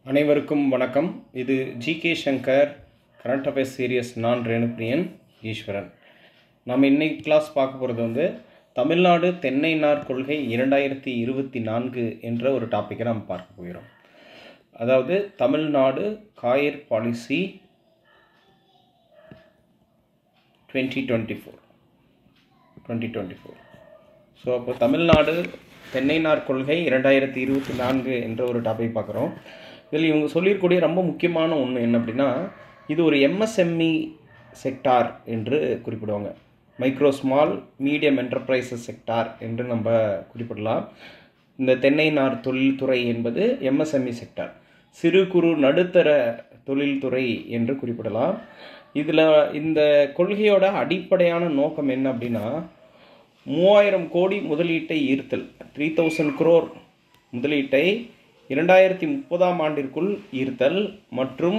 அனைவருக்கும் வணக்கம். இது GK Shankar current affairs series. நான் ரேணுபிரியன் ஈஸ்வரன். நம்ம இன்னைக்கு கிளாஸ் பார்க்க போகிறது தமிழ்நாடு தென்னை நார் கொள்கை 2024 என்ற ஒரு டாப்பிக்கை நம்ம பார்க்க போகிறோம். அதாவது தமிழ்நாடு காயர் பாலிசி 2024. ஸோ அப்போ தமிழ்நாடு தென்னை நார் கொள்கை 2024 என்ற ஒரு டாபிக் பார்க்குறோம். இதில் இவங்க சொல்லியிருக்கூடிய ரொம்ப முக்கியமான ஒன்று என்ன அப்படின்னா, இது ஒரு எம்எஸ்எம்இ செக்டார் என்று குறிப்பிடுவாங்க. Micro small medium enterprises sector என்று நம்ம குறிப்பிடலாம். இந்த தென்னை நார் தொழில்துறை என்பது எம்எஸ்எம்இ செக்டார், சிறு குறு நடுத்தர தொழில்துறை என்று குறிப்பிடலாம். இதில் இந்த கொள்கையோட அடிப்படையான நோக்கம் என்ன அப்படின்னா, 3000 கோடி முதலீட்டை ஈர்த்தல், 3000 crore முதலீட்டை 2030 ஆண்டிற்குள் ஈர்த்தல் மற்றும்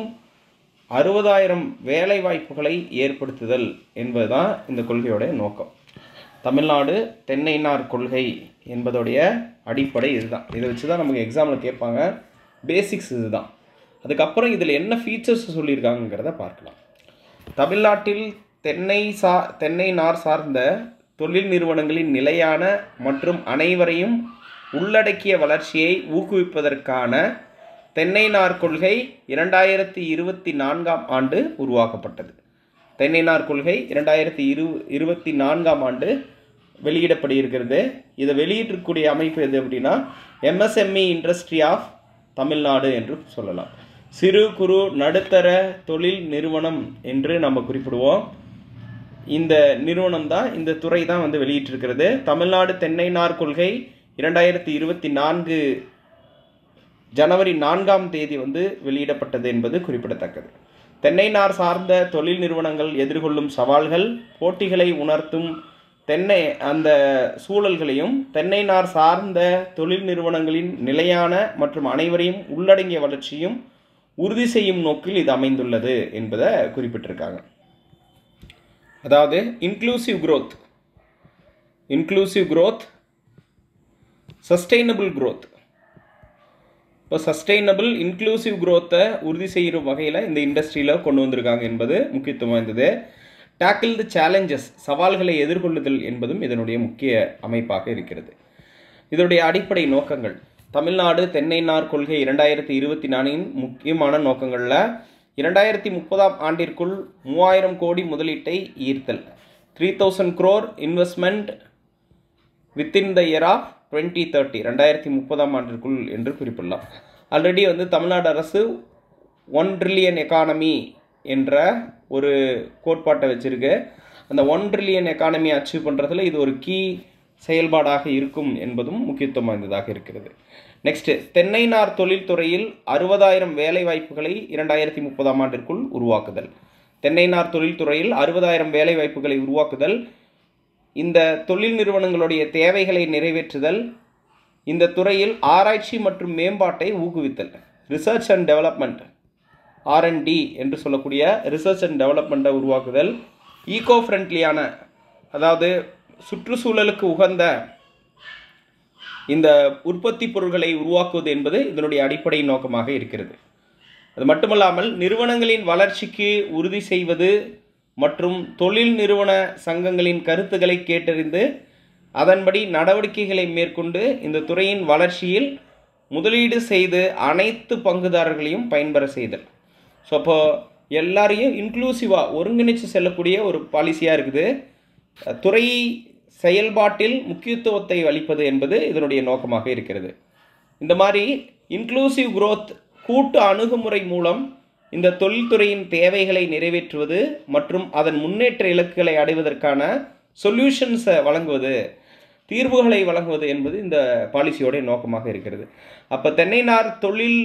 60,000 வேலை வாய்ப்புகளை ஏற்படுத்துதல் என்பதுதான் இந்த கொள்கையோட நோக்கம். தமிழ்நாடு தென்னை நார் கொள்கை என்பதோடைய அடிப்படை இதுதான். இதை வச்சு தான் நமக்கு எக்ஸாமில் கேட்பாங்க. பேசிக்ஸ் இதுதான். அதுக்கப்புறம் இதில் என்ன ஃபீச்சர்ஸ் சொல்லியிருக்காங்கிறத பார்க்கலாம். தமிழ்நாட்டில் தென்னை நார் சார்ந்த தொழில் நிறுவனங்களின் நிலையான மற்றும் அனைவரையும் உள்ளடக்கிய வளர்ச்சியை ஊக்குவிப்பதற்கான தென்னை நார் கொள்கை 2024 ஆண்டு உருவாக்கப்பட்டது. தென்னை நார் கொள்கை 2024 ஆண்டு வெளியிடப்பட்டிருக்கிறது. இதை வெளியிடக்கூடிய அமைப்பு எது அப்படின்னா, எம்எஸ்எம்இ இண்டஸ்ட்ரி ஆஃப் தமிழ்நாடு என்று சொல்லலாம். சிறு குறு நடுத்தர தொழில் நிறுவனம் என்று நம்ம குறிப்பிடுவோம். இந்த நிறுவனம் தான், இந்த துறை தான் வெளியிட்டிருக்கிறது. தமிழ்நாடு தென்னை நார் கொள்கை 2024 ஜனவரி 4 வெளியிடப்பட்டது என்பது குறிப்பிடத்தக்கது. தென்னை நார் சார்ந்த தொழில் நிறுவனங்கள் எதிர்கொள்ளும் சவால்கள், போட்டிகளை உணர்த்தும் அந்த சூழல்களையும் தென்னை நார் சார்ந்த தொழில் நிறுவனங்களின் நிலையான மற்றும் அனைவரையும் உள்ளடங்கிய வளர்ச்சியும் உறுதி செய்யும் நோக்கில் இது அமைந்துள்ளது என்பதை குறிப்பிட்டிருக்காங்க. அதாவது இன்க்ளூசிவ் growth, சஸ்டெயினபிள் growth. இப்போ சஸ்டெயினபிள் இன்க்ளூசிவ் growth-ஐ உறுதி செய்கிற வகையில் இந்த இண்டஸ்ட்ரியில் கொண்டு வந்திருக்காங்க என்பது முக்கியத்துவம் வாய்ந்தது. டேக்கிள் தி சேலஞ்சஸ், சவால்களை எதிர்கொள்ளுதல் என்பதும் இதனுடைய முக்கிய அமைப்பாக இருக்கிறது. இதனுடைய அடிப்படை நோக்கங்கள், தமிழ்நாடு தென்னை நார் கொள்கை 2024 முக்கியமான நோக்கங்களில் 2030 ஆண்டிற்குள் 3000 கோடி முதலீட்டை ஈர்த்தல், 3000 crore investment within the year of 2030, 2030 ஆண்டிற்குள் என்று குறிப்பிடலாம். ஆல்ரெடி தமிழ்நாடு அரசு 1 trillion எக்கானமி என்ற ஒரு கோட்பாட்டை வச்சிருக்கு. அந்த 1 trillion எக்கானமி அச்சீவ் பண்ணுறதுல இது ஒரு கீ செயல்பாடாக இருக்கும் என்பதும் முக்கியத்துவம் வாய்ந்ததாக இருக்கிறது. நெக்ஸ்ட், தென்னை நார் தொழில்துறையில் 60,000 வேலை வாய்ப்புகளை 2030 ஆண்டிற்குள் உருவாக்குதல். தென்னை நார் தொழில்துறையில் 60,000 வேலை வாய்ப்புகளை உருவாக்குதல், இந்த தொழில் நிறுவனங்களுடைய தேவைகளை நிறைவேற்றுதல், இந்த துறையில் ஆராய்ச்சி மற்றும் மேம்பாட்டை ஊக்குவித்தல், ரிசர்ச் அண்ட் டெவலப்மெண்ட், R&D என்று சொல்லக்கூடிய ரிசர்ச் அண்ட் டெவலப்மெண்ட்டை உருவாக்குதல், ஈகோ ஃப்ரெண்ட்லியான, அதாவது சுற்றுச்சூழலுக்கு உகந்த இந்த உற்பத்தி பொருட்களை உருவாக்குவது என்பது இதனுடைய அடிப்படை நோக்கமாக இருக்கிறது. அது மட்டுமல்லாமல் நிறுவனங்களின் வளர்ச்சிக்கு உறுதி செய்வது மற்றும் தொழில் நிறுவன சங்கங்களின் கருத்துக்களை கேட்டறிந்து அதன்படி நடவடிக்கைகளை மேற்கொண்டு இந்த துறையின் வளர்ச்சியில் முதலீடு செய்து அனைத்து பங்குதாரர்களையும் பயன்பெற செய்தல். ஸோ அப்போ எல்லாரையும் இன்க்ளூசிவாக ஒருங்கிணைச்சு செல்லக்கூடிய ஒரு பாலிசியாக இருக்குது. துறை செயல்பாட்டில் முக்கியத்துவத்தை அளிப்பது என்பது இதனுடைய நோக்கமாக இருக்கிறது. இந்த மாதிரி இன்க்ளூசிவ் growth, கூட்டு அணுகுமுறை மூலம் இந்த தொழில்துறையின் தேவைகளை நிறைவேற்றுவது மற்றும் அதன் முன்னேற்ற இலக்குகளை அடைவதற்கான சொல்யூஷன்ஸை வழங்குவது, தீர்வுகளை வழங்குவது என்பது இந்த பாலிசியோடைய நோக்கமாக இருக்கிறது. அப்போ தென்னை நார் தொழில்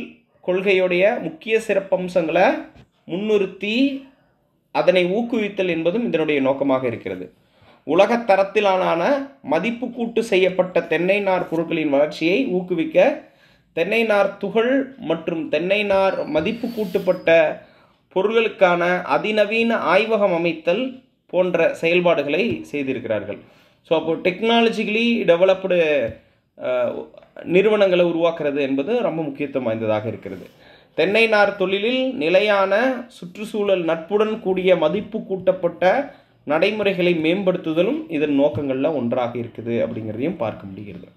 கொள்கையுடைய முக்கிய சிறப்பம்சங்களை முன்னிறுத்தி அதனை ஊக்குவித்தல் என்பதும் இதனுடைய நோக்கமாக இருக்கிறது. உலகத் தரத்திலான மதிப்பு கூட்டு செய்யப்பட்ட தென்னை நார் பொருட்களின் வளர்ச்சியை ஊக்குவிக்க தென்னை நார் துகள் மற்றும் தென்னை நார் மதிப்பு கூட்டப்பட்ட பொருட்களுக்கான அதிநவீன ஆய்வகம் அமைத்தல் போன்ற செயல்பாடுகளை செய்திருக்கிறார்கள். ஸோ அப்போ டெக்னாலஜிக்கலி டெவலப்டு நிறுவனங்களை உருவாக்குறது என்பது ரொம்ப முக்கியத்துவம் வாய்ந்ததாக இருக்கிறது. தென்னை நார் தொழிலில் நிலையான சுற்றுச்சூழல் நட்புடன் கூடிய மதிப்பு கூட்டப்பட்ட நடைமுறைகளை மேம்படுத்துதலும் இதன் நோக்கங்களில் ஒன்றாக இருக்குது அப்படிங்கிறதையும் பார்க்க முடிகிறது.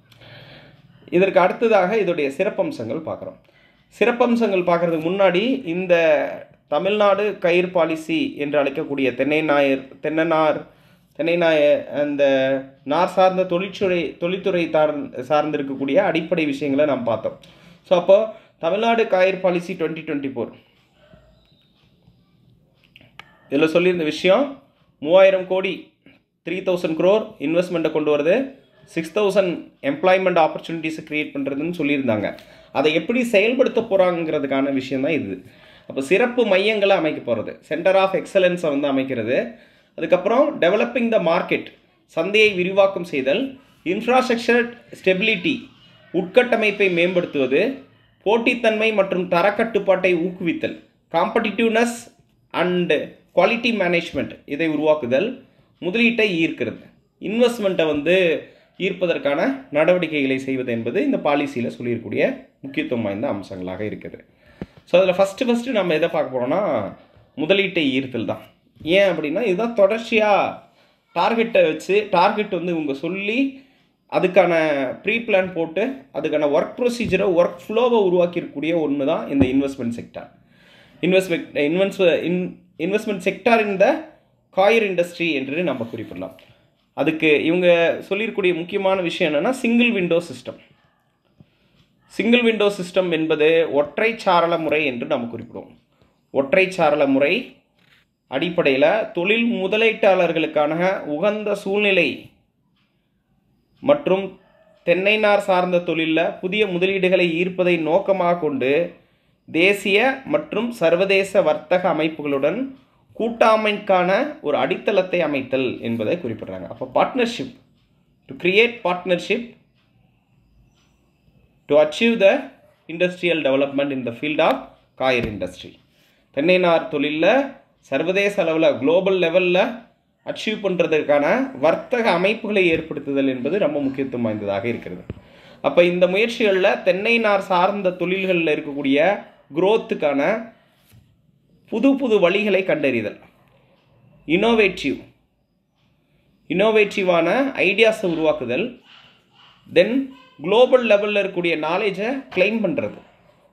இதற்கு அடுத்ததாக இதோடைய சிறப்பம்சங்கள் பார்க்குறோம். சிறப்பம்சங்கள் பார்க்குறதுக்கு முன்னாடி இந்த தமிழ்நாடு கயிறு பாலிசி என்று அழைக்கக்கூடிய தென்னை அந்த நார் சார்ந்த தொழில்துறை சார்ந்திருக்கக்கூடிய அடிப்படை விஷயங்களை நாம் பார்த்தோம். ஸோ அப்போ தமிழ்நாடு கயிறு பாலிசி 2024 இதில் சொல்லியிருந்த விஷயம் 3000 கோடி 3000 crore இன்வெஸ்ட்மெண்ட்டை கொண்டு வருது, 6000 எம்ப்ளாய்மெண்ட் ஆப்பர்ச்சுனிட்டிஸை க்ரியேட் பண்ணுறதுன்னு சொல்லியிருந்தாங்க. அதை எப்படி செயல்படுத்த போகிறாங்கிறதுக்கான விஷயந்தான் இது. அப்போ சிறப்பு மையங்களை அமைக்க போகிறது, சென்டர் ஆஃப் எக்ஸலன்ஸை வந்து அமைக்கிறது. அதுக்கப்புறம் டெவலப்பிங் த மார்க்கெட், சந்தையை விரிவாக்கம் செய்தல், இன்ஃப்ராஸ்ட்ரக்சர் ஸ்டெபிலிட்டி, உட்கட்டமைப்பை மேம்படுத்துவது, போட்டித்தன்மை மற்றும் தரக்கட்டுப்பாட்டை ஊக்குவித்தல், காம்படிட்டிவ்னஸ் அண்ட் குவாலிட்டி மேனேஜ்மெண்ட் இதை உருவாக்குதல், முதலீட்டை ஈர்க்கிறது, இன்வெஸ்ட்மெண்ட்டை வந்து ஈர்ப்பதற்கான நடவடிக்கைகளை செய்வது என்பது இந்த பாலிசியில் சொல்லியிருக்கூடிய முக்கியத்துவம் வாய்ந்த அம்சங்களாக இருக்குது. ஸோ அதில் ஃபஸ்ட்டு நம்ம எதை பார்க்க போகிறோம்னா முதலீட்டை ஈர்த்தல் தான். ஏன் அப்படின்னா இதுதான் தொடர்ச்சியாக டார்கெட் வந்து இவங்க சொல்லி அதுக்கான ப்ரீ பிளான் போட்டு அதுக்கான ஒர்க் ப்ரொசீஜரை ஒர்க் ஃப்ளோவை உருவாக்கியிருக்கக்கூடிய ஒன்று தான் இந்த இன்வெஸ்ட்மெண்ட் செக்டார். இன்வெஸ்ட்மெண்ட் செக்டார் இந்த காயர் இண்டஸ்ட்ரி என்று நம்ம குறிப்பிடலாம். அதுக்கு இவங்க சொல்லியிருக்கக்கூடிய முக்கியமான விஷயம் என்னென்னா சிங்கிள் விண்டோ சிஸ்டம் என்பது ஒற்றை சாளர முறை என்று நம்ம குறிப்பிடுவோம். ஒற்றை சாளர முறை அடிப்படையில் தொழில் முதலீட்டாளர்களுக்கான உகந்த சூழ்நிலை மற்றும் தென்னை நார் சார்ந்த தொழிலில் புதிய முதலீடுகளை ஈர்ப்பதை நோக்கமாக கொண்டு தேசிய மற்றும் சர்வதேச வர்த்தக அமைப்புகளுடன் கூட்டாமைக்கான ஒரு அடித்தளத்தை அமைத்தல் என்பதை குறிப்பிடுறாங்க. அப்போ partnership, to create partnership to achieve the industrial development in the field of coir industry. தென்னை நார் தொழிலில் சர்வதேச அளவில் குளோபல் லெவலில் அச்சீவ் பண்ணுறதுக்கான வர்த்தக அமைப்புகளை ஏற்படுத்துதல் என்பது ரொம்ப முக்கியத்துவம் வாய்ந்ததாக இருக்கிறது. அப்போ இந்த முயற்சிகளில் தென்னை நார் சார்ந்த தொழில்களில் இருக்கக்கூடிய குரோத்துக்கான புது வழிகளை கண்டறிதல், இனோவேட்டிவான ஐடியாஸை உருவாக்குதல், தென் குளோபல் லெவலில் இருக்கக்கூடிய நாலேஜை கிளைம் பண்ணுறது,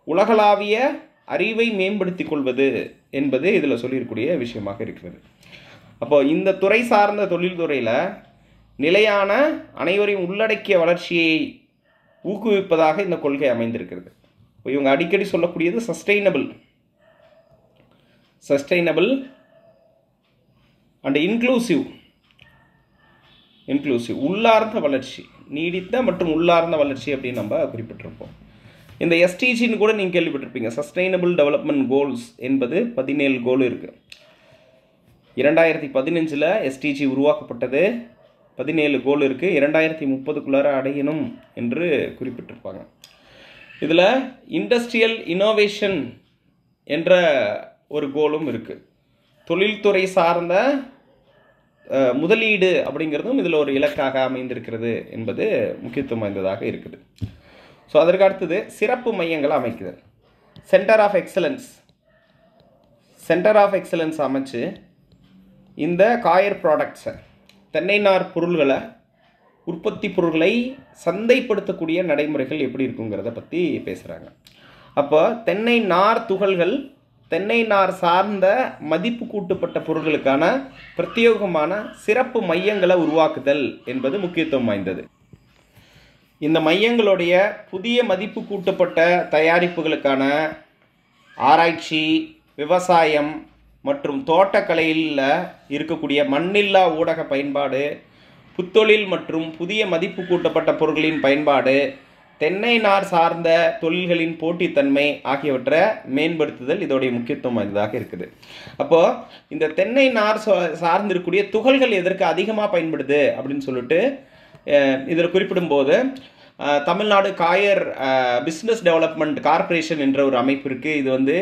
உலகளாவிய அறிவை மேம்படுத்தி கொள்வது என்பது இதில் சொல்லியிருக்கக்கூடிய விஷயமாக இருக்கிறது. அப்போது இந்த துறை சார்ந்த தொழில்துறையில் நிலையான அனைவரையும் உள்ளடக்கிய வளர்ச்சியை ஊக்குவிப்பதாக இந்த கொள்கை அமைந்திருக்கிறது. இவங்க அடிக்கடி சொல்லக்கூடியது சஸ்டைனபிள் அண்ட் இன்க்ளூசிவ் உள்ளார்ந்த வளர்ச்சி, நீடித்த மற்றும் உள்ளார்ந்த வளர்ச்சி அப்படின்னு நம்ம குறிப்பிட்டிருப்போம். இந்த எஸ்டிஜின்னு கூட நீங்கள் கேள்விப்பட்டிருப்பீங்க. சஸ்டைனபிள் டெவலப்மெண்ட் கோல்ஸ் என்பது 17 கோல் இருக்குது. 2015 எஸ்டிஜி உருவாக்கப்பட்டது, 17 கோல் இருக்குது, 2030க்குள்ளார அடையணும் என்று குறிப்பிட்டிருப்பாங்க. இதில் இண்டஸ்ட்ரியல் இனோவேஷன் என்ற ஒரு கோலும் இருக்குது. தொழில்துறை சார்ந்த முதலீடு அப்படிங்கிறதும் இதில் ஒரு இலக்காக அமைந்திருக்கிறது என்பது முக்கியத்துவம் வாய்ந்ததாக இருக்குது. ஸோ அதற்கு அடுத்தது சிறப்பு மையங்களை அமைக்குது. சென்டர் ஆஃப் எக்ஸலன்ஸ் அமைச்சு இந்த காயர் ப்ராடக்ட்ஸை, தென்னை நார் பொருள்களை, உற்பத்தி பொருட்களை சந்தைப்படுத்தக்கூடிய நடைமுறைகள் எப்படி இருக்குங்கிறத பற்றி பேசுகிறாங்க. அப்போ தென்னை நார் துகள்கள், தென்னை நார் சார்ந்த மதிப்பு கூட்டப்பட்ட பொருட்களுக்கான பிரத்யேகமான சிறப்பு மையங்களை உருவாக்குதல் என்பது முக்கியத்துவம் வாய்ந்தது. இந்த மையங்களுடைய புதிய மதிப்பு கூட்டப்பட்ட தயாரிப்புகளுக்கான ஆராய்ச்சி, விவசாயம் மற்றும் தோட்டக்கலையில் இருக்கக்கூடிய மண்ணில்லா ஊடக பயன்பாடு, புத்தொழில் மற்றும் புதிய மதிப்பு கூட்டப்பட்ட பொருட்களின் பயன்பாடு, தென்னை நார் சார்ந்த தொழில்களின் போட்டித்தன்மை ஆகியவற்றை மேம்படுத்துதல் இதோடைய முக்கியத்துவம் வாய்ந்ததாக இருக்குது. அப்போது இந்த தென்னை நார் சார்ந்திருக்கக்கூடிய துகள்கள் எதற்கு அதிகமாக பயன்படுது அப்படின்னு சொல்லிட்டு இதில் குறிப்பிடும்போது Tamil Nadu coir business development corporation என்ற ஒரு அமைப்பு இருக்குது. இது வந்து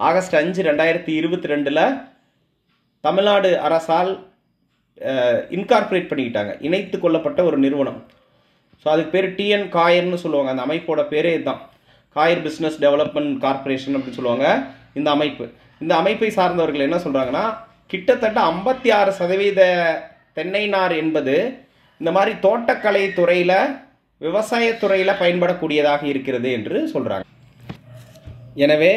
ஆகஸ்ட் 5, 2022 தமிழ்நாடு அரசால் இன்கார்பரேட் பண்ணிக்கிட்டாங்க, இணைத்து கொள்ளப்பட்ட ஒரு நிறுவனம். ஸோ அதுக்கு பேர் டிஎன் காயர்னு சொல்லுவாங்க. அந்த அமைப்போட பேரே இதுதான். காயர் பிஸ்னஸ் டெவலப்மெண்ட் கார்ப்பரேஷன் அப்படின்னு சொல்லுவாங்க இந்த அமைப்பு. இந்த அமைப்பை சார்ந்தவர்கள் என்ன சொல்கிறாங்கன்னா, கிட்டத்தட்ட 56% தென்னை நார் என்பது இந்த மாதிரி தோட்டக்கலை துறையில், விவசாயத்துறையில் பயன்படக்கூடியதாக இருக்கிறது என்று சொல்கிறாங்க. எனவே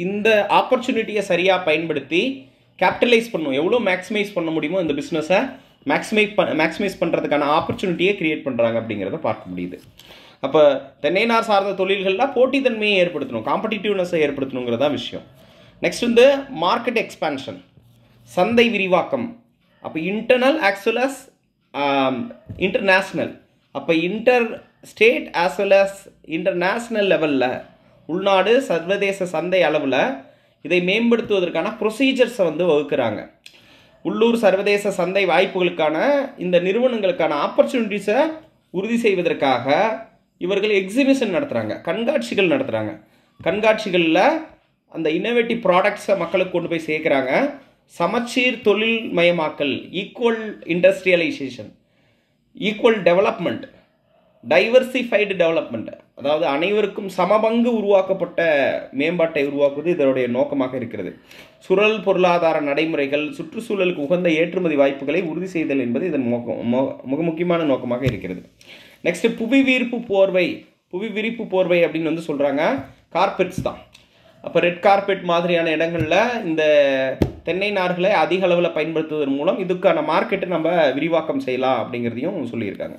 இந்த ஆப்பர்ச்சுனிட்டியை சரியாக பயன்படுத்தி கேபிட்டலைஸ் பண்ணணும், எவ்வளோ மேக்ஸிமைஸ் பண்ண முடியுமோ இந்த பிஸ்னஸை மேக்ஸிமைஸ் பண்ணுறதுக்கான ஆப்பர்ச்சுனிட்டியை கிரியேட் பண்ணுறாங்க அப்படிங்கிறத பார்க்க முடியுது. அப்போ தென்னை நார் சார்ந்த தொழில்களில் போட்டித்தன்மையை ஏற்படுத்தணும், காம்படிட்டிவ்னஸை ஏற்படுத்தணுங்கிறதா விஷயம். நெக்ஸ்ட் வந்து மார்க்கெட் எக்ஸ்பான்ஷன், சந்தை விரிவாக்கம். அப்போ internal as well as international. அப்போ inter state as well as international லெவலில், உள்நாடு சர்வதேச சந்தை அளவில் இதை மேம்படுத்துவதற்கான ப்ரொசீஜர்ஸை வந்து வகுக்கிறாங்க. உள்ளூர் சர்வதேச சந்தை வாய்ப்புகளுக்கான இந்த நிறுவனங்களுக்கான ஆப்பர்ச்சுனிட்டிஸை உறுதி செய்வதற்காக இவர்கள் எக்ஸிபிஷன் நடத்துகிறாங்க, கண்காட்சிகள் நடத்துகிறாங்க. கண்காட்சிகளில் அந்த இன்னோவேட்டிவ் ப்ராடக்ட்ஸை மக்களுக்கு கொண்டு போய் சேர்க்குறாங்க. சமச்சீர் தொழில் மயமாக்கல், equal industrialisation, equal development, diversified development, அதாவது அனைவருக்கும் சமபங்கு உருவாக்கப்பட்ட மேம்பாட்டை உருவாக்குவது இதனுடைய நோக்கமாக இருக்கிறது. சுழல் பொருளாதார நடைமுறைகள், சுற்றுச்சூழலுக்கு உகந்த ஏற்றுமதி வாய்ப்புகளை உறுதி செய்தல் என்பது இதன் மிக முக்கியமான நோக்கமாக இருக்கிறது. நெக்ஸ்ட் புவிவிரிப்பு போர்வை அப்படின்னு வந்து சொல்கிறாங்க, கார்பெட்ஸ் தான். அப்போ ரெட் கார்பெட் மாதிரியான இடங்களில் இந்த தென்னை நார்களை அதிக அளவில் பயன்படுத்துவதன் மூலம் இதுக்கான மார்க்கெட்டை நம்ம விரிவாக்கம் செய்யலாம் அப்படிங்கிறதையும் சொல்லியிருக்காங்க.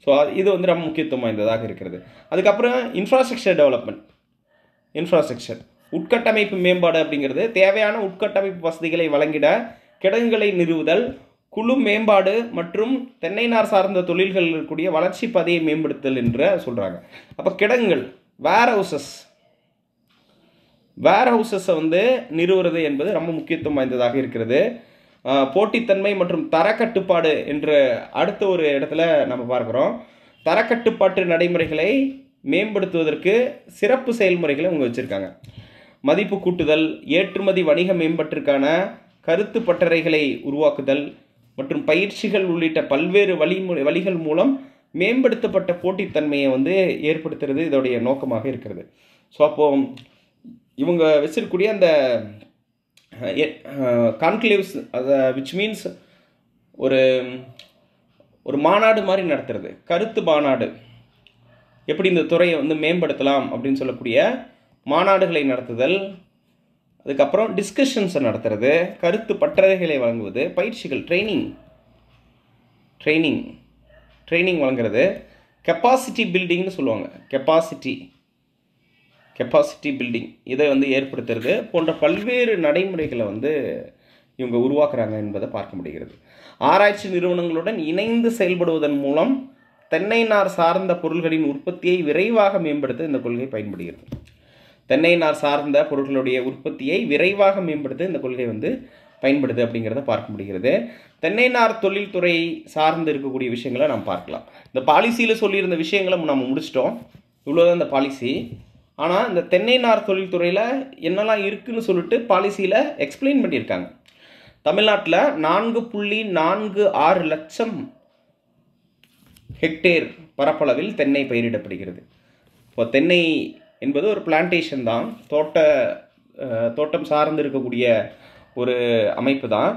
ஸோ இது வந்து ரொம்ப முக்கியத்துவம் வாய்ந்ததாக இருக்கிறது. அதுக்கப்புறம் இன்ஃப்ராஸ்ட்ரக்சர் டெவலப்மெண்ட், உட்கட்டமைப்பு மேம்பாடு அப்படிங்கிறது தேவையான உட்கட்டமைப்பு வசதிகளை வழங்கிட கிடங்குகளை நிறுவுதல், குழு மேம்பாடு மற்றும் தென்னை நார் சார்ந்த தொழில்கள் இருக்கக்கூடிய வளர்ச்சி பாதையை மேம்படுத்தல் என்று சொல்கிறாங்க. அப்போ கிடங்குகள், வேர் ஹவுசஸை வந்து நிறுவுறது என்பது ரொம்ப முக்கியத்துவம் வாய்ந்ததாக இருக்கிறது. போட்டித்தன்மை மற்றும் தரக்கட்டுப்பாடு என்ற அடுத்த ஒரு இடத்துல நம்ம பார்க்குறோம். தரக்கட்டுப்பாட்டு நடைமுறைகளை மேம்படுத்துவதற்கு சிறப்பு செயல்முறைகளை அவங்க வச்சுருக்காங்க. மதிப்பு கூட்டுதல், ஏற்றுமதி வணிக மேம்பாட்டிற்கான கருத்து பட்டறைகளை உருவாக்குதல் மற்றும் பயிற்சிகள் உள்ளிட்ட பல்வேறு வழிகள் மூலம் மேம்படுத்தப்பட்ட போட்டித்தன்மையை வந்து ஏற்படுத்துறது இதோடைய நோக்கமாக இருக்கிறது. ஸோ அப்போது இவங்க வச்சிருக்கக்கூடிய அந்த கான்க்ளேவ்ஸ், அதை விச் மீன்ஸ் ஒரு மாநாடு மாதிரி நடத்துறது, கருத்து மாநாடு, எப்படி இந்த துறையை வந்து மேம்படுத்தலாம் அப்படின்னு சொல்லக்கூடிய மாநாடுகளை நடத்துதல், அதுக்கப்புறம் டிஸ்கஷன்ஸை நடத்துறது, கருத்து பட்டறைகளை வழங்குவது, பயிற்சிகள், ட்ரைனிங் வழங்குறது, கெப்பாசிட்டி பில்டிங்னு சொல்லுவாங்க, கெப்பாசிட்டி பில்டிங் இதை வந்து ஏற்படுத்துறது போன்ற பல்வேறு நடைமுறைகளை வந்து இவங்க உருவாக்குறாங்க என்பதை பார்க்க முடிகிறது. ஆராய்ச்சி நிறுவனங்களுடன் இணைந்து செயல்படுவதன் மூலம் தென்னை நார் சார்ந்த பொருள்களின் உற்பத்தியை விரைவாக மேம்படுத்த இந்த கொள்கை பயன்படுகிறது. தென்னை நார் சார்ந்த பொருட்களுடைய உற்பத்தியை விரைவாக மேம்படுத்த இந்த கொள்கை வந்து பயன்படுது அப்படிங்கிறத பார்க்க முடிகிறது. தென்னை நார் தொழில்துறை சார்ந்து இருக்கக்கூடிய விஷயங்களை நாம் பார்க்கலாம். இந்த பாலிசியில் சொல்லியிருந்த விஷயங்களை நம்ம முடிச்சிட்டோம், இவ்வளோதான் இந்த பாலிசி. ஆனால் இந்த தென்னை நார் தொழில்துறையில் என்னெல்லாம் இருக்குதுன்னு சொல்லிட்டு பாலிசியில் எக்ஸ்பிளைன் பண்ணியிருக்காங்க. தமிழ்நாட்டில் 4.46 லட்சம் ஹெக்டேர் பரப்பளவில் தென்னை பயிரிடப்படுகிறது. இப்போ தென்னை என்பது ஒரு பிளான்டேஷன் தான், தோட்டம் சார்ந்து இருக்கக்கூடிய ஒரு அமைப்பு தான்,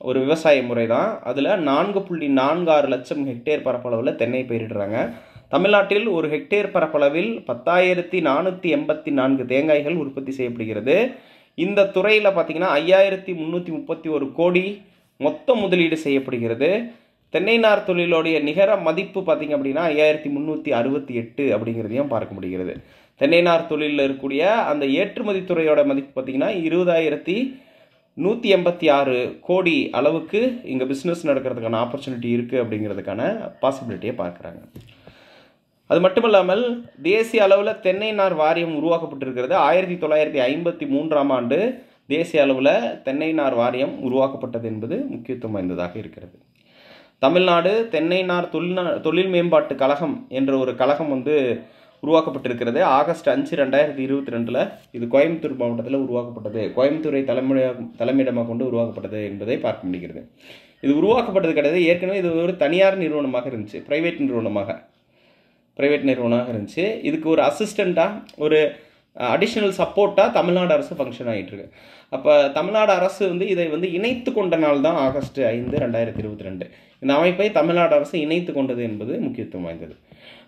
ஒரு விவசாய முறை தான். அதில் 4.46 லட்சம் ஹெக்டேர் பரப்பளவில் தென்னை பயிரிடுறாங்க. தமிழ்நாட்டில் ஒரு ஹெக்டேர் பரப்பளவில் 10,484 தேங்காய்கள் உற்பத்தி செய்யப்படுகிறது. இந்த துறையில் பார்த்திங்கன்னா 5,331 கோடி மொத்த முதலீடு செய்யப்படுகிறது. தென்னை நார் தொழிலுடைய நிகர மதிப்பு பார்த்திங்க அப்படின்னா 5,368 அப்படிங்கிறதையும் பார்க்க முடிகிறது. தென்னை நார் தொழிலில் இருக்கக்கூடிய அந்த ஏற்றுமதி துறையோட மதிப்பு பார்த்திங்கன்னா 20,186 கோடி அளவுக்கு இங்கே பிஸ்னஸ் நடக்கிறதுக்கான ஆப்பர்ச்சுனிட்டி இருக்குது அப்படிங்கிறதுக்கான பாசிபிலிட்டியை பார்க்குறாங்க. அது மட்டும் இல்லாமல் தேசிய அளவில் தென்னை நார் வாரியம் உருவாக்கப்பட்டிருக்கிறது. 1953ஆம் ஆண்டு தேசிய அளவில் தென்னை நார் வாரியம் உருவாக்கப்பட்டது என்பது முக்கியத்துவம் வாய்ந்ததாக இருக்கிறது. தமிழ்நாடு தென்னை நார் தொழில் மேம்பாட்டு கழகம் என்ற ஒரு கழகம் வந்து உருவாக்கப்பட்டிருக்கிறது. ஆகஸ்ட் 5, 2022 இது கோயம்புத்தூர் மாவட்டத்தில் உருவாக்கப்பட்டது, கோயம்புத்தூரை தலைமையிடமாக கொண்டு உருவாக்கப்பட்டது என்பதை பார்க்க முடிகிறது. இது உருவாக்கப்பட்டது கிடையாது, ஏற்கனவே இது ஒரு தனியார் நிறுவனமாக இருந்துச்சு, பிரைவேட் நிறுவனமாக. ப்ரைவேட் நிறுவனமாக இருந்துச்சு. இதுக்கு ஒரு அசிஸ்டண்ட்டாக ஒரு அடிஷ்னல் சப்போர்ட்டாக தமிழ்நாடு அரசு ஃபங்க்ஷன் ஆகிட்டுருக்கு. அப்போ தமிழ்நாடு அரசு வந்து இதை வந்து இணைத்து கொண்ட நாள் தான் ஆகஸ்ட் 5, 2022. இந்த அமைப்பை தமிழ்நாடு அரசு இணைத்து கொண்டது என்பது முக்கியத்துவம் வாய்ந்தது.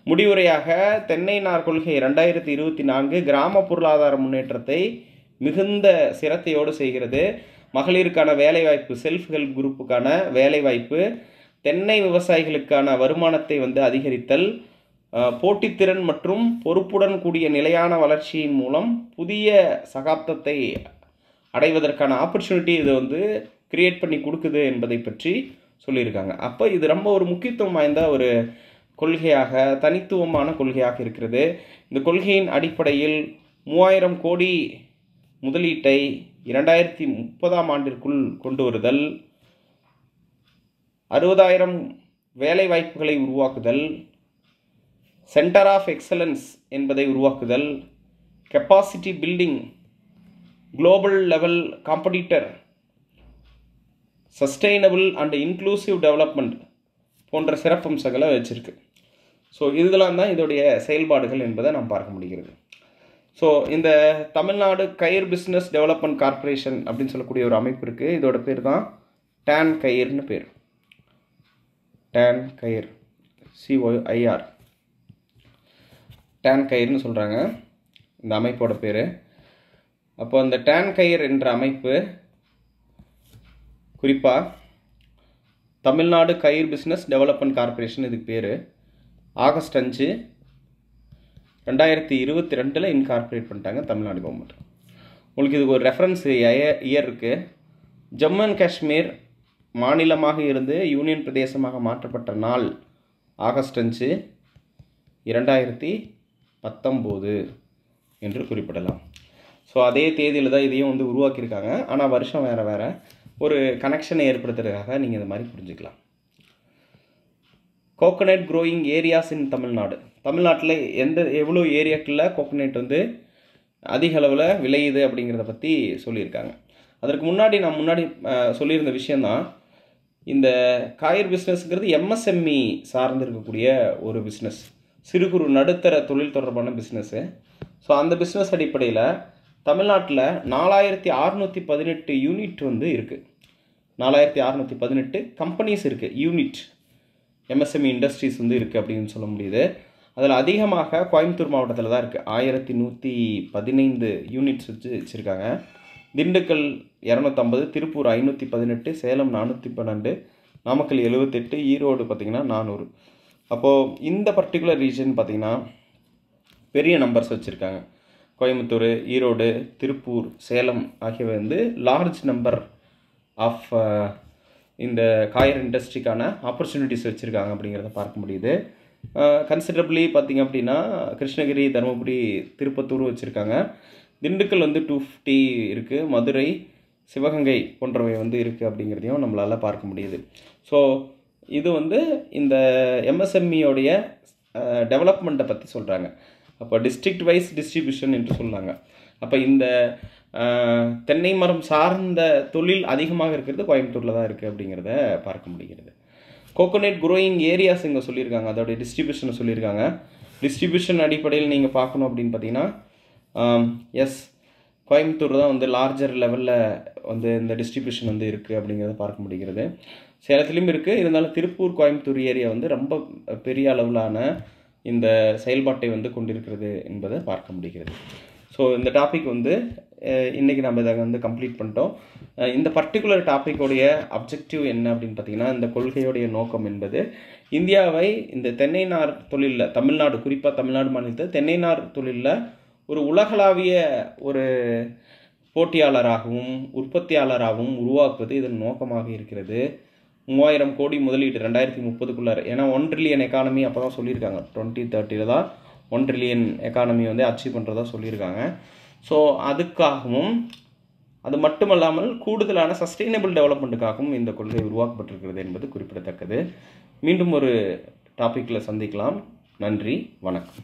முடிவுரையாக தென்னை நார் கொள்கை 2024 கிராம பொருளாதார முன்னேற்றத்தை மிகுந்த சிரத்தையோடு செய்கிறது. மகளிருக்கான வேலைவாய்ப்பு, செல்ஃப் ஹெல்ப் குரூப்புக்கான வேலைவாய்ப்பு, தென்னை விவசாயிகளுக்கான வருமானத்தை வந்து அதிகரித்தல், போட்டித்திறன் மற்றும் பொறுப்புடன் கூடிய நிலையான வளர்ச்சியின் மூலம் புதிய சகாப்தத்தை அடைவதற்கான ஆப்பர்ச்சுனிட்டி இது வந்து கிரியேட் பண்ணி கொடுக்குது என்பதை பற்றி சொல்லியிருக்காங்க. அப்போ இது ரொம்ப ஒரு முக்கியத்துவம் வாய்ந்த ஒரு கொள்கையாக, தனித்துவமான கொள்கையாக இருக்கிறது. இந்த கொள்கையின் அடிப்படையில் 3000 கோடி முதலீட்டை 2030ஆம் ஆண்டிற்குள் கொண்டு வருதல், 60,000 வேலை வாய்ப்புகளை உருவாக்குதல், சென்டர் ஆஃப் எக்ஸலன்ஸ் என்பதை உருவாக்குதல், capacity building, global level competitor, sustainable and inclusive development போன்ற சிறப்பம்சங்களை வச்சுருக்கு. ஸோ இதெல்லாம் தான் இதோடைய செயல்பாடுகள் என்பதை நாம் பார்க்க முடிகிறது. ஸோ இந்த தமிழ்நாடு கயிர் பிஸ்னஸ் டெவலப்மெண்ட் கார்ப்பரேஷன் அப்படின்னு சொல்லக்கூடிய ஒரு அமைப்பு இருக்குது. இதோட பேர் தான் டான் கயிர்னு பேர். டான் கயிர், COIR, டான் கயிர்னு சொல்கிறாங்க இந்த அமைப்போட பேர். அப்போ அந்த டான் கயிர் என்ற அமைப்பு குறிப்பாக தமிழ்நாடு கயிர் பிஸ்னஸ் டெவலப்மெண்ட் கார்ப்பரேஷன் இதுக்கு பேர். ஆகஸ்ட் 5, 2022 இன்கார்பரேட் பண்ணிட்டாங்க தமிழ்நாடு கவர்மெண்ட். உங்களுக்கு இதுக்கு ஒரு ரெஃபரன்ஸ் இயர் இருக்குது. ஜம்மு அண்ட் காஷ்மீர் மாநிலமாக இருந்து யூனியன் பிரதேசமாக மாற்றப்பட்ட நாள் ஆகஸ்ட் 5, 2019 என்று குறிப்பிடலாம். ஸோ அதே தேதியில் தான் இதையும் வந்து உருவாக்கியிருக்காங்க. ஆனால் வருஷம் வேறு வேறு, ஒரு கனெக்ஷனை ஏற்படுத்துறதுக்காக நீங்கள் இந்த மாதிரி புரிஞ்சுக்கலாம். Coconut growing areas in Tamil Nadu. தமிழ்நாட்டில் எவ்வளோ ஏரியாக்களில் கோகனட் வந்து அதிக அளவில் விளையுது அப்படிங்கிறத பற்றி சொல்லியிருக்காங்க. அதற்கு முன்னாடி நான் சொல்லியிருந்த விஷயந்தான், இந்த காயர் பிஸ்னஸ்ங்கிறது MSME சார்ந்து இருக்கக்கூடிய ஒரு பிஸ்னஸ், சிறு குறு நடுத்தர தொழில் தொடர்பான பிஸ்னஸ்ஸு. ஸோ அந்த பிஸ்னஸ் அடிப்படையில் தமிழ்நாட்டில் 4618 யூனிட் வந்து இருக்குது. 4618 கம்பெனிஸ் இருக்குது, யூனிட் MSME இண்டஸ்ட்ரீஸ் வந்து இருக்குது அப்படின்னு சொல்ல முடியுது. அதில் அதிகமாக கோயம்புத்தூர் மாவட்டத்தில் தான் இருக்குது. 1115 யூனிட்ஸ் வச்சுருக்காங்க. திண்டுக்கல் 250, திருப்பூர் 518, சேலம் 412, நாமக்கல் 78, ஈரோடு பார்த்திங்கன்னா 400. அப்போது இந்த பர்டிகுலர் ரீஜன் பார்த்திங்கன்னா பெரிய நம்பர்ஸ் வச்சுருக்காங்க. கோயம்புத்தூர், ஈரோடு, திருப்பூர், சேலம் ஆகியவை வந்து லார்ஜ் நம்பர் ஆஃப் இந்த காயர் இண்டஸ்ட்ரிக்கான ஆப்பர்ச்சுனிட்டிஸ் வச்சுருக்காங்க அப்படிங்கிறத பார்க்க முடியுது. கன்சிடரபிளி பார்த்திங்க அப்படின்னா கிருஷ்ணகிரி, தருமபுரி, திருப்பத்தூர் வச்சுருக்காங்க. திண்டுக்கல் வந்து 250 இருக்குது. மதுரை, சிவகங்கை போன்றவை வந்து இருக்குது அப்படிங்கிறதையும் நம்மளால் பார்க்க முடியுது. ஸோ இது வந்து இந்த MSMEயோடைய டெவலப்மெண்ட்டை பற்றி சொல்கிறாங்க. அப்போ டிஸ்ட்ரிக்ட் வைஸ் டிஸ்ட்ரிபியூஷன் என்று சொல்லாங்க. அப்போ இந்த தென்னை மரம் சார்ந்த தொழில் அதிகமாக இருக்கிறது கோயம்புத்தூரில் தான் இருக்குது அப்படிங்கிறத பார்க்க முடிகிறது. கோகோனட் க்ரோயிங் ஏரியாஸ் இங்கே சொல்லியிருக்காங்க, அதோடைய டிஸ்ட்ரிபியூஷனை சொல்லியிருக்காங்க. டிஸ்ட்ரிபியூஷன் அடிப்படையில் நீங்கள் பார்க்கணும் அப்படின்னு பார்த்தீங்கன்னா கோயம்புத்தூர் தான் வந்து லார்ஜர் லெவலில் வந்து இந்த டிஸ்ட்ரிபியூஷன் வந்து இருக்குது அப்படிங்கிறத பார்க்க முடிகிறது. சேலத்துலேயும் இருக்குது, இருந்தாலும் திருப்பூர், கோயம்புத்தூர் ஏரியா வந்து ரொம்ப பெரிய அளவிலான இந்த செயல்பாட்டை வந்து கொண்டிருக்கிறது என்பதை பார்க்க முடிகிறது. ஸோ இந்த டாபிக் வந்து இன்றைக்கி நம்ம இதை வந்து கம்ப்ளீட் பண்ணிட்டோம். இந்த பர்டிகுலர் டாப்பிக்கோடைய அப்ஜெக்டிவ் என்ன அப்படின்னு பார்த்தீங்கன்னா, இந்த கொள்கையோடைய நோக்கம் என்பது இந்தியாவை இந்த தென்னை நார் தொழிலில், தமிழ்நாடு, குறிப்பாக தமிழ்நாடு மாநிலத்தில் தென்னை நார் தொழிலில் ஒரு உலகளாவிய ஒரு போட்டியாளராகவும் உற்பத்தியாளராகவும் உருவாக்குவது இதன் நோக்கமாக இருக்கிறது. 3000 கோடி முதலீடு 2030க்குள்ளார, ஏன்னா 1 ட்ரில்லியன் எக்கானமி அப்போ தான் சொல்லியிருக்காங்க. 2030 தான் 1 ட்ரில்லியன் எக்கானமி வந்து அச்சீவ் பண்ணுறதா சொல்லியிருக்காங்க. ஸோ அதுக்காகவும் அது மட்டுமல்லாமல் கூடுதலான சஸ்டெயினபிள் டெவலப்மெண்ட்டுக்காகவும் இந்த கொள்கை உருவாக்கப்பட்டிருக்கிறது என்பது குறிப்பிடத்தக்கது. மீண்டும் ஒரு டாப்பிக்கில் சந்திக்கலாம். நன்றி, வணக்கம்.